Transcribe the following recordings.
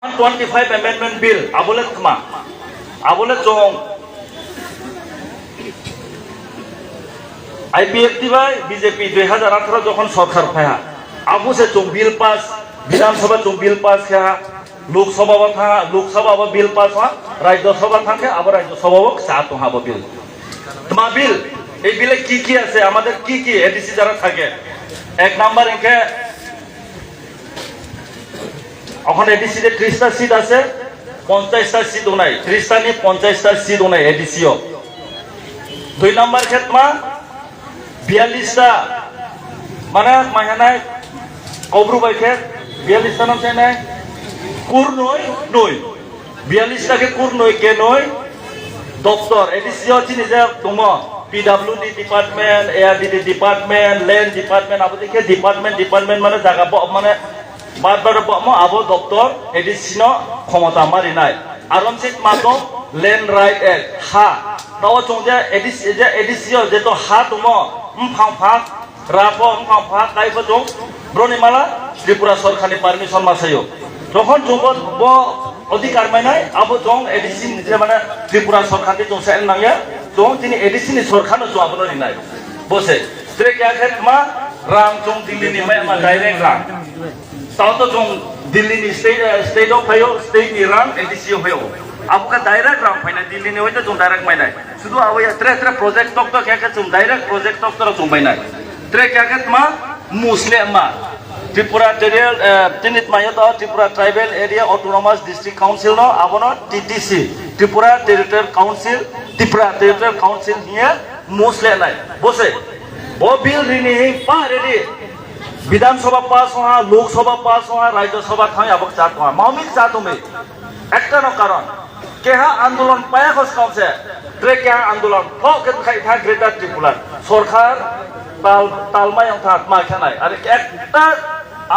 125 amendment bill abole khma abole chong IPF দিবাই BJP 2018 যখন সরকার ফায়া আবুসে চং বিল পাস বিধানসভা চং বিল পাস খেয়া লোকসভা থাকা লোকসভা বিল পাস হওয়া রাজ্যসভা থাকে আবার রাজ্যসভাও চাত হাব বিল তোমা বিল এই বিলে কি কি আছে আমাদের কি কি এডিসি যারা থাকে এক নাম্বার একে এখন এডিসি তে 30টা সিট আছে 50টা সিট নাই 30টা নি 50টা সিট নাই এডিসিও দুই নাম্বার ক্ষেত্রে 42টা মানে মাহানায় কবরু বাইকে 42টা নাম চাই নাই কুর নয় 42টাকে কুর নয় কে নয় দপ্তর এডিসিও চিনি যে দङ PWD department ARDD department land department আবো দেখে ডিপার্টমেন্ট মানে জায়গা মানে বারবার আবো দপ্তর এডিসিনো ক্ষমতা মারি নাই আর অনসিট মাতো ল্যান্ড রাইট এক্ট হা তাও চং যে এডিসিও যে তো হা দङ ফাং রাপো ফাং কাইবো চং ব্রনিমালা ত্রিপুরা সরকারনি পারমিশন মাসাयो যখন চংবো অধিকার মাইনাই আবো চং এডিসি যে মানে ত্রিপুরা সরকারনি চং সেন নাংয়া চং তিনি এডিসিনি সরকারনো চং আবো নাই বসে ত্রে কে খেতমা রাং চং দিল্লিনি মাইমা ডাইরেক্ট রাং তাও তো চং দিল্লিনি স্টেট অফ ফাইও স্টেটনি রাং এডিসিও ফাইও आपका डायरेक्ट राम फाइना दिल्ली ने होइते जों डायरेक्ट माइनाय शुद्ध आवय त्रे प्रोजेक्ट तक तो क्या जों डायरेक्ट प्रोजेक्ट तक तो जों माइनाय त्रे क्या मा मुस्ले मा त्रिपुरा टेरियल तिनित माय तो Tripura tribal area autonomous district council नो आबनो टीटीसी त्रिपुरा टेरिटोरियल काउंसिल हिया मुस्ले नाय बसे ओ बिल रिनि पा रेडी विधानसभा पास हुआ लोकसभा पास हुआ राज्यसभा थाय आबक चाट हुआ मामिक चाट में একটা ন কারণ কেহা আন্দোলন পায়া খস কাউছে ট্রে কেহা আন্দোলন ফকেট খাই থা গ্রেটার ত্রিপুরা সরকার তালমাই অংথা মা খানাই আর একটা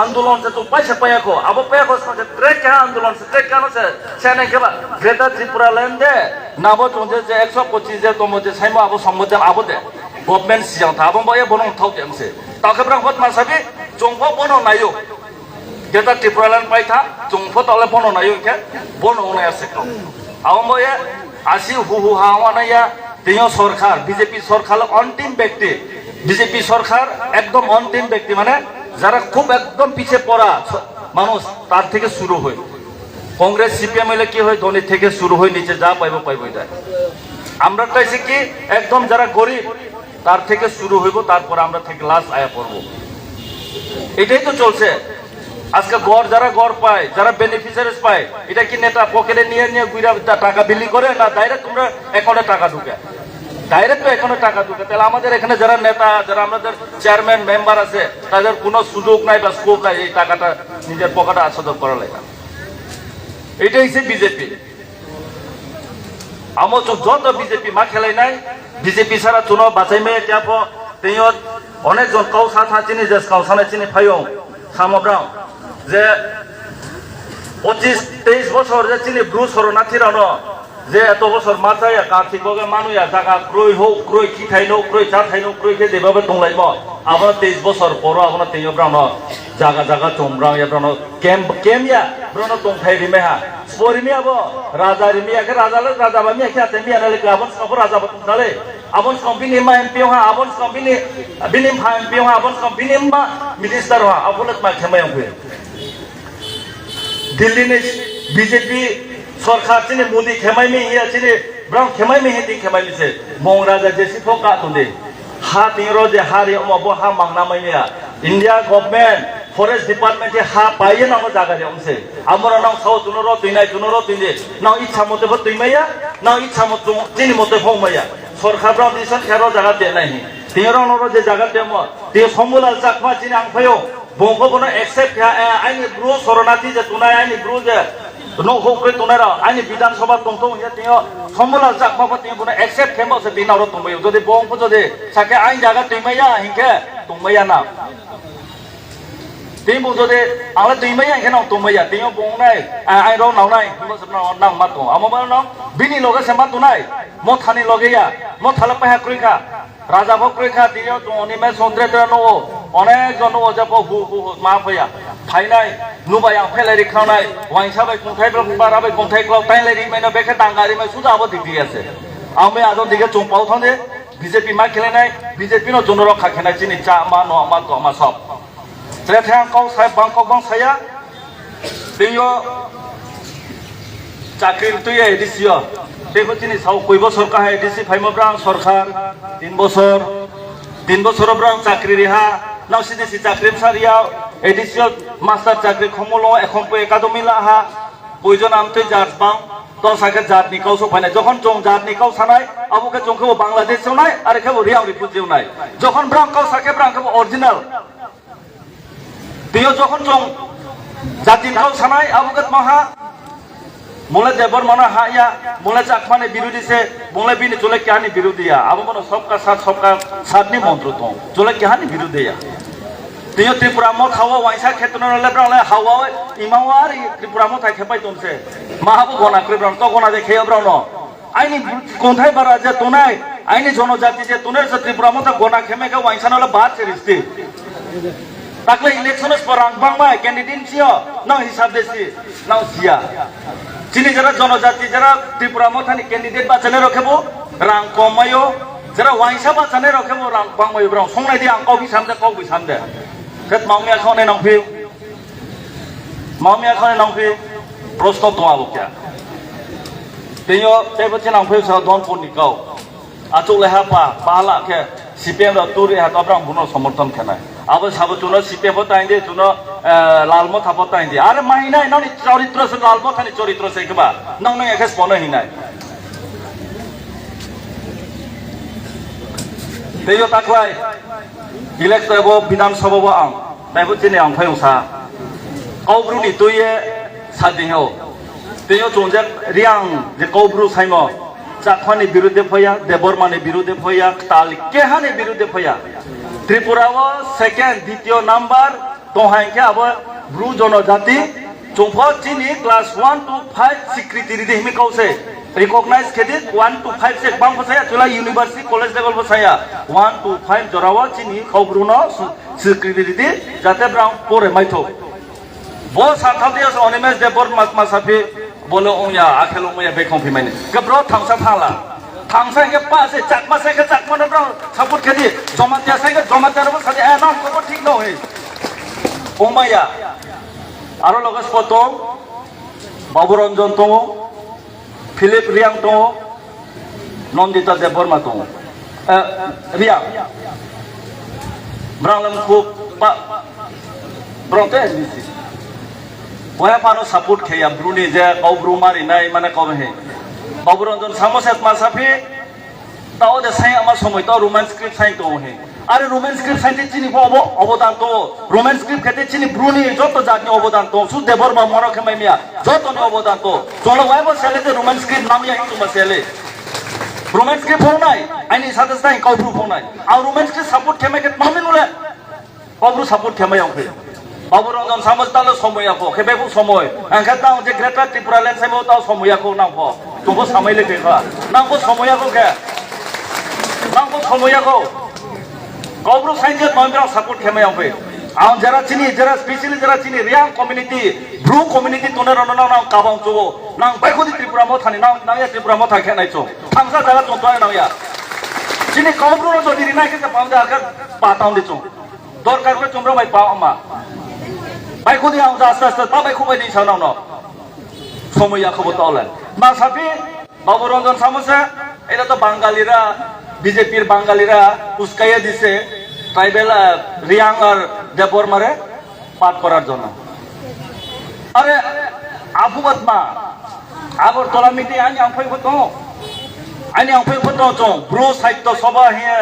আন্দোলন যে তো পয়সা পায়া কো আবো পায়া খস কাউছে ট্রে কেহা আন্দোলন ট্রে কেন সে সেনে কেবা গ্রেটার ত্রিপুরা ল্যান্ড দে নাবো চংজে যে 125 যে তমজে সাইমো আবো সম্বোধন আবো দে গভর্নমেন্ট সিজাং থা আবো বয়ে বনং থাও দেমছে তাকেব্রাং ফত মাসাবি চংফো বনো নাইও যেটা ত্রিপুরাল্যান্ড পাইথা চংফো তলে বনো নাইও কে বনো নাই আছে তো আমবয়ে আসি হু হাওয়ানায়া তিনিও সরকার বিজেপি সরকার অন্তিম ব্যক্তি বিজেপি সরকার একদম অন্তিম ব্যক্তি মানে যারা খুব একদম পিছে পড়া মানুষ তার থেকে শুরু হয় কংগ্রেস সিপিএম হইলে কি হয় ধনী থেকে শুরু হয় নিচে যা পাইবো যায় আমরা চাইছি কি একদম যারা গরিব তার থেকে শুরু হইব তারপর আমরা থেকে লাস্ট আয়া পড়ব এটাই তো চলছে আজকে গড় যারা গড় পায় যারা বেনিফিশিয়ারিজ পায় এটা কি নেতা পকেটে নিয়ে গুইরা টাকা বিলি করে না ডাইরেক্ট তোমরা অ্যাকাউন্টে টাকা ঢুকে ডাইরেক্ট তো অ্যাকাউন্টে টাকা ঢুকে তাহলে আমাদের এখানে যারা নেতা যারা আমাদের চেয়ারম্যান মেম্বার আছে তাদের কোনো সুযোগ নাই বা স্কোপ নাই এই টাকাটা নিজের পকেটে আস্বাদন করা লাগে এটাই হচ্ছে বিজেপি আমার যত বিজেপি মা খেলাই নাই বিজেপি ছাড়া চুনো বাঁচাই মেয়ে ত্যাপ তেও অনেকজন কাউসা চিনি যে কাউসানে চিনি ফাইও সামগ্রাম যে 25-23 বছর যে চিনি ব্রু শরণার্থীরানো যে এত বছর মাথায় কার্তিক মানুয়া জায়গা ক্রয় হোক ক্রয় কি থাইনো ক্রয় চা থাইনো ক্রয় কে যেভাবে টংলাইব আপনার 23 বছর পর আপনার তেইও ব্রাউন জায়গা চমব্রাং এব্রাউন কেমিয়া ব্রাউন টংথাই রিমেহা স্পরিমিয়াবো রাজা রিমিয়াকে রাজা বামিয়া কি আতে মিয়া নালে আবন সব রাজা বতুলে আবন কম্পিনি মা এমপি হা আবন কম্পিনি বিনিম হা এমপি হা আবন কম্পিনি মা মিনিস্টার হা আপলত মা খেমায়ং হুই দিল্লি ने बीजेपी सरकार चिने मोदी खेमाई में ये चिने ब्राउन खेमाई में हेती खेमाई में से मोंग राजा जैसी फोका तुंदे हा तिंगरो जे हारी अमबो हा मांगना मैया इंडिया गवर्नमेंट फरेस्ट डिपार्टमेंट जे हा पाये नांगो जागा दे उनसे आमरा नांग साउ तुनरो तुइने नांग इच्छा मते भ तुइमाया नांग इच्छा मते चिनि मते फौमाया सरकार ब्राउन दिसन खेरो जागा दे नाही तिंगरो नरो जे जागा दे म ते समबुलाल चाकमा चिने आं फयो बंको बनो एक्सेप्ट आइनि ब्रु शरणार्थी जे तुनाय आइनि ब्रु जे नो होक्रे तुनाय आइनि विधानसभा तंतो या तियो समबुलाल चाकमा तियो बनो एक्सेप्ट खेमो से दिनारो तुमयो जदि बंको जदि साके आइन जागा तुइमाया हिंके तुमया ना तिमो जदि आला तुइमाया हिंके ना तुमया तियो बंनाय आइ रो नावनाय हिमो सबना नां मातो आमबा न बिनि लगे से मा तुनाय म थानि लगेया म थाला पाहा क्रिखा राजा भक्रिखा तियो तो अनिमे चंद्रेन्द्र नो अनेक जन अजापो मा फैया फाइनाय नुबाय आं फैलाय खावनाय वाइसाबाय खुंथाय बाराबाय खुंथाय क्लाव ताइलाय मैंने बेखे दांगारि में सुजाबो दिखि আছে आमे आदन दिखे चंपाव थांदे बीजेपी मा खेलेनाय बीजेपी नो जनर खाखेनाय चिनि चा मा न मा क मा सब त्रेथां काव साय बांकक बां साया बेयो চাকরি তুই এডিসিও বেবো চিনি সাও কই বছর কাহে এডিসি ফাইমব্রাং সরকার 3 বছর ব্রাং চাকরি রেহা নাও সিডিসি চাকরি সারিয়া এডিসিও মাস্টার চাকরি খমলো এখন পে একাডেমি লাহা বইজন আমতে জাত বাং তো সাকে জাত নিকাও সফাইনাই যখন চং জাত নিকাও সানাই আবুকে চংখেবো বাংলাদেশেও নাই আর খেবো রিয়াং রিপুজিও নাই যখন ব্রাং কাও সাকে ব্রাং খেবো অরিজিনাল তেও যখন চং জাত নিকাও সানাই আবুকে মহা मोले देवर मना हाया मोले चाकमाने विरोधी से मोले बिनी चले क्या नहीं विरोधिया अब मनो सबका साथ नहीं मंत्र तो चले क्या नहीं विरोधिया तियो त्रिपुरा मो खावा वाइसा खेतनो ले ब्राले हावा इमावार त्रिपुरा मो थाय खेपाय तुमसे माहाबो गना क्रिब्राम तो गना देखे ब्रानो आइनि कोनथाय बारा जे तोनाय आइनि जनजाति जे तोनेर जे त्रिपुरा मो था गना खेमे के वाइसा नले बात से रिश्ते ताकले इलेक्शनस पर रांगबांगबाय कैंडिडेट छियो ना हिसाब देसी ना सिया চিনি যারা জনজাতি যারা ত্রিপুরা মথানি ক্যান্ডিডেট বাছানে রাখবো রাং কমায়ো যারা ওয়াইসা বাছানে রাখবো রাং বাংমায়ো ব্রাং সংনাই দি আং কাউবি সামদে খেত মাউমিয়া খানে নাংফি প্রশ্ন তোমাবো क्या তেও তেবছে নাংফি सा दन पनिकाव आचुक लेहा पाला के सीपीएम रा तुरि हा तब्रां बुनो समर्थन खेनाय आबो साबो चुनो सीपीएम ताइंदे चुनो लालमो थापो ताइंदे आरे माइनाय ननि चरित्र से लालमो थानि चरित्र से केबा नंग नंग एकेस बनो हिनाय तेयो ताकलाय इलेक्ट एबो विधानसभा बो आं ताइबो चिनि आं फायसा कौब्रुनि तुये सादिहो तेयो चोंजे रियां जे कौब्रु साइमो चाखवानी विरुद्धे फैया देवबर्मानि विरुद्धे फैया तालिकेहानि विरुद्धे फैया त्रिपुराव सेकेंड द्वितीय नम्बर तोहाइके अब ब्रु जनजाति चोंफो चिनी क्लास 1 to 5 स्वीकृति रिदे हिमि कौसे रिकॉग्नाइज खेदि 1 to 5 से बां फसाया चला यूनिवर्सिटी कॉलेज लेवल फसाया 1 to 5 जराव चिनी खौब्रुनो स्वीकृति रिदे जाते ब्रां पोरे माइथो बो साथादियास अनिमेश देवबर्मा मासाफि बोलो ओया आखेलो मया बेखं फिमाइने गब्रो थांसा थाला थांसा के पासे चाकमा से के चाकमा न सपोर्ट खेदि जमातिया से के जमातिया रो सादे ए नाम को ठीक न होय ओमाया आरो लगस फतो बाबुरंजन तो फिलिप रियां तो नंदिता देवबर्मा तो रियां ब्रांलम खूब ब्रोते दिसि वह पानो सपोर्ट खेया ब्रुनी जे कौब्रु मारी नाय माने कब है बाबुरंजन सामोसेत मासाफि ताओ दे साइ आमा समय तो रोमांस स्क्रिप्ट साइ तो है आरे रोमांस स्क्रिप्ट साइ चिनि बो अवदान तो रोमांस स्क्रिप्ट खेते चिनि ब्रुनी जतो जातनि अवदान तो सु देवबर्मा मनो खेमाइमिया जतोनि अवदान तो चलो वाइबो सेले जे रोमांस स्क्रिप्ट नाम या तुम सेले रोमांस स्क्रिप्ट होनाय आइनि साथे साइ कौब्रु होनाय आ रोमांस स्क्रिप्ट सपोर्ट खेमे के मामे नुले कौब्रु सपोर्ट खेमायाव फै बाबुरंजन सामजतालो समयाखौ खेबेखौ समय आंखाता जे ग्रेटर त्रिपुरा लेन्ड साइबो ताव समयाखौ नांगौ तुमबो सामैले केखा नांगौ समयाखौ के नांगौ समयाखौ कौब्रु साइन्जे मामब्रा सपोर्ट खेमायाव फै आं जरा चिनि जरा स्पेशली जरा चिनि रियां कम्युनिटी ब्रु कम्युनिटी तने रनना नां काबां चो नां बायखौ त्रिपुरा म थानि नां नाया त्रिपुरा म थाखे नाय चो थांसा जागा चोंतवाय नाया चिनि कौब्रु न जदि रिनाय के पामजा आखा पाताव दे चो दरकार के चोंब्रा बाय पामा बाइको दिया आं आस्ते आस्ते ता बाइको बायदि सानाव न समया खबर तावले मासाफि बाबुरंजन सामोसे एटा तो बांगालीरा बीजेपीर बांगालीरा उस्काया दिसे ट्राइबल रियां और देवबर्मारे पाठ करार जন্য আরে আবুবাতমা আগরতলা মিটি আনি আংফাইবো তো আনি আংফাইবো তো চং ব্রু সাহিত্য সভা হে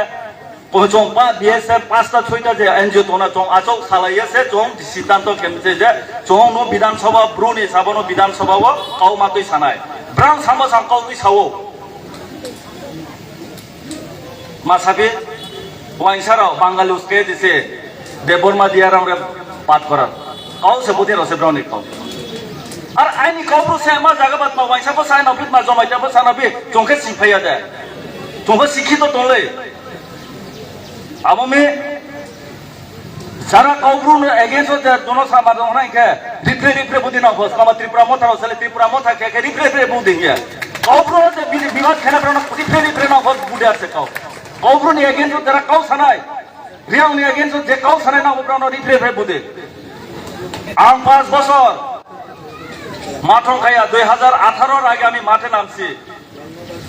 পচং পা বিএসএফ পাঁচটা ছয়টা যে এনজিও তোনা চং আচক সালাইয়াছে চং সিদ্ধান্ত কেমছে যে চং নো বিধানসভা ব্রুনি সাবনো বিধানসভাও কাউ মাতই সানাই ব্রাং সামো সাং কাউই সাও মাসাবি ওয়াইসারাও বাঙালি উসকে দিছে দেববর্মা দিয়ারাম রে পাঠ করার কাউ সে বুঝে রসে ব্রাউনি কাউ আর আইনি কাউব্রু সে মা জায়গা মা ওয়াইসাবো সাই নফিত মা জমাইতাবো সানাবি চংকে সিফাইয়া দে চংকে শিক্ষিত তলে अब में যারা কাউব্রুন এগেন্স্ট জনসামা দংনাইকে রিপ্রে বুদি না বস কামা ত্রিপুরা মথা রসলে ত্রিপুরা মথা কে রিপ্রে বুদি গিয়া কাউব্রুন যে বিবাদ খেলা প্রাণ রিপ্রে না বস বুদি আছে কাউব্রুন এগেন্স্ট যারা কাউ সানাই রিয়াংনি এগেন্স্ট যে কাউ সানাই না প্রাণ রিপ্রে বুদি আম 5 বছর মাঠন খাইয়া 2018 আগে আমি মাঠে নামছি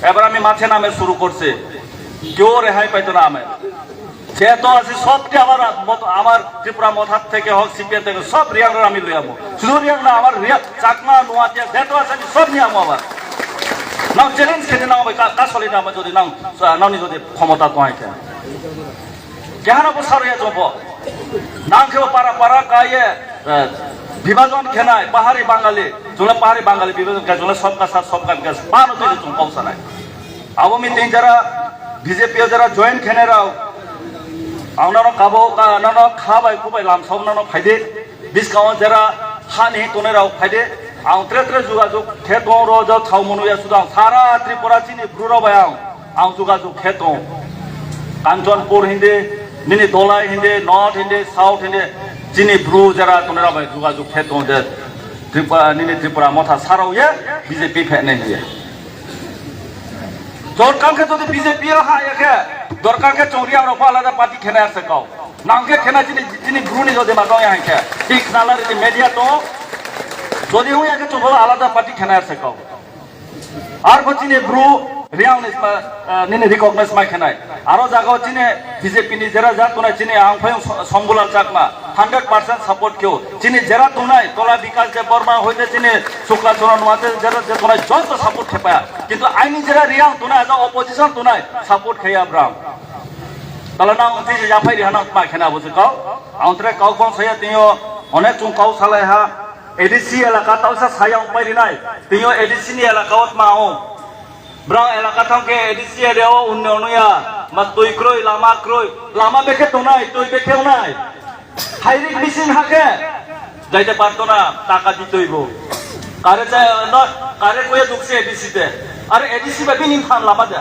এবার আমি মাঠে নামে শুরু করছি কেউ রেহাই পাইতো না আমি যেহেতু আছে সবকে আমার ত্রিপুরা মথার থেকে হোক সিপিএম থেকে সব রিয়াংরা আমি লই আমো শুধু রিয়াং না আমার চাকমা নোয়াতিয়া যেহেতু আছে আমি সব নিয়ে আমো আবার নাও চ্যালেঞ্জ খেতে নাও কাসলি নাম যদি নাওনি যদি ক্ষমতা তো আইকে কেন বসারিয়া যাব নাংখেও পারা গায়ে বিভাজন খেনায় পাহাড়ি বাঙালি जोंला पाहाड़ी बांगाली विभाजन का जोंला सबका साथ सबका विकास पानो तो तुम कौसा नहीं आवो मीटिंग जरा बीजेपी जरा जॉइन खेने राव आवनानो काबो का नानो खाबाय कुबाय लाम सब नानो फायदे बिस्काव जरा हा नहीं तोने राव फायदे आं त्रे जुगा जो खेतो रो जो थाव मनुया सुदा सारा त्रिपुरा चिनी ब्रुरो बायां आं जुगा जो खेतो Kanchanpur हिंदे mini Dolai हिंदे north हिंदे south हिंदे चिनी ब्रु जरा तोने राव जुगा जो खेतो जे त्रिपुरा मथा साराव ये बीजेपी फेने दिए दरकार के तो बीजेपी हा एके दरकार के चौरिया रफा आलादा पार्टी खेना से काव नांगे खेना जिनी ब्रुनी जो दे मागाव यहाँ के ठीक नाला रे मीडिया तो যদি হুই একে তো বলা আলাদা পার্টি খেনা আছে কাও আর বচিনে ব্রু রিয়াং নিনে রিকগনাইজ মাই খেনাই আরো জায়গা চিনে বিজেপি নি জেরা যা তোনা চিনে আং ফায়ং সম্বুলাল চাকমা 100% সাপোর্ট কেও চিনে জেরা তোনাই তোলা বিকাশ যে বর্মা হইতে চিনে শুক্লা চরণ ওয়াতে জেরা যে তোনাই যত সাপোর্ট খেপায়া কিন্তু আইনি জেরা রিয়াং তোনা যা অপোজিশন তোনাই সাপোর্ট খেয়া ব্রাম তালা না উতি যে জাফাই রিহানা মা খেনা বসে কাও আউতরে কাও কোন সয়া তিও অনেক চুং কাও সালাই হা एडीसी एलाका ताउसा सायां पाइरि नाय तियो एडीसी नि एलाकावत माओ ब्रां एलाका थांके एडीसी एरियाओ उन्ने अनुया मा तुइक्रोय लामा बेखे तोनाय तुइ बेखे नाय हाइरिक मिसिन हाके जाइते पारतो ना टाका दितइबो कारे जाय न कारे कोया दुखसे एडीसी ते आरे एडीसी बाबि निम फान लामा दे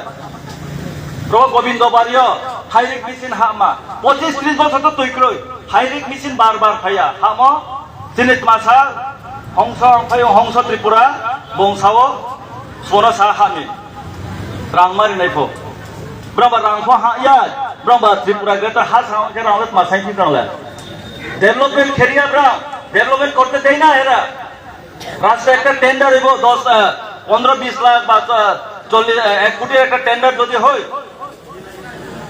रो गोविंद बारियो हाइरिक मिसिन हामा 25-30 बछर तो तुइक्रोय हाइरिक मिसिन बार फाया हामो जिनित मासा हंस हंस त्रिपुरा बंसाव सोना सा हानि रांगमारि नायफो ब्रह्म रांखो हाया ब्रह्म त्रिपुरा गेट हा साव के रावत मासाइ थि दंले डेवलपमेंट खेरिया ब्रा डेवलपमेंट करते देई ना एरा राष्ट्र একটা টেন্ডার হইবো 15-20 লাখ বা 1 কোটি একটা টেন্ডার যদি হয়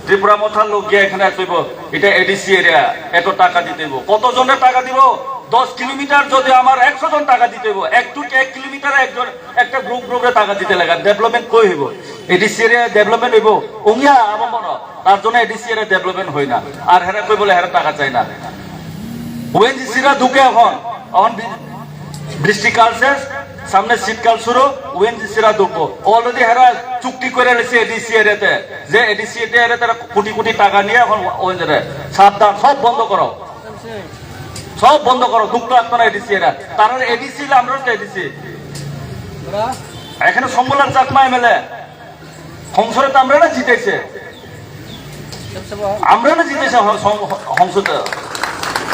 त्रिपुरा मथार लोक गিয়ে এখানে আসইব এটা এডিসি এরিয়া এত টাকা দিতে হইব কত জনের টাকা দিব 10 কিলোমিটার যদি আমার 100 জন টাকা দিতে হইব 1 কিলোমিটারে একজন একটা গ্রুপে টাকা দিতে লাগা ডেভেলপমেন্ট কই হইব এডিসি এরিয়া ডেভেলপমেন্ট হইব উঙ্গিয়া আমন তার জন্য এডিসি এরিয়া ডেভেলপমেন্ট হয় না আর হেরা কই বলে হেরা টাকা চাই না ওএনজিসিরা ঢুকে এখন বৃষ্টিকাল শেষ সামনে শীতকাল শুরু ওএনজিসিরা ঢুকবো অলরেডি হেরা চুক্তি করে রেখেছে এডিসি এরিয়াতে যে এডিসি এরিয়াতে তারা কোটি টাকা নিয়ে এখন ওএনজিরে সাবধান সব বন্ধ করো ঢুকতে আসতো না এডিসি এরা তারা এডিসি আমরা তো এডিসি এখানে সম্বুলার চাকমা এমএলএ সংসদে তো আমরা না জিতেছে সংসদে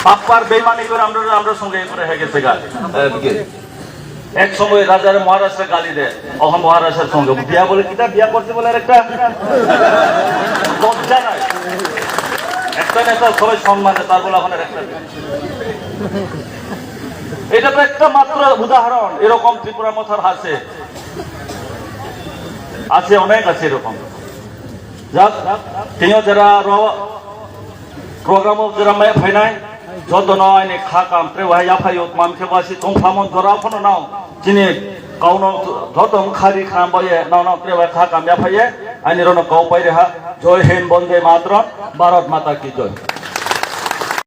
বাপ্পার বেমানি করে আমরা সঙ্গে করে হয়ে গেছে গা এক সময় রাজার মহারাষ্ট্রে গালি দেয় অহম মহারাষ্ট্রের সঙ্গে বিয়া বলে কিটা বিয়া করছে বলে একটা লজ্জা নাই একটা নেতা সবাই সম্মানে তার বলে এখন একটা এটা তো একটা মাত্র উদাহরণ এরকম ত্রিপুরা মথার আছে অনেক আছে এরকম যাক তিনিও যারা প্রোগ্রাম যারা মাই ফাইনাই যত নয় নে খাকাম প্রেওয়াই আফাইও মামকে বাসি তংফামন ধরা ফনো নাও যিনি কাউনো যত খারি খাম বয়ে নাও প্রেওয়াই খাকাম আফাইয়ে আইনি রন কাউ পাই রেহা জয় হিন্দ বন্দে মাতরম ভারত মাতা কি জয়।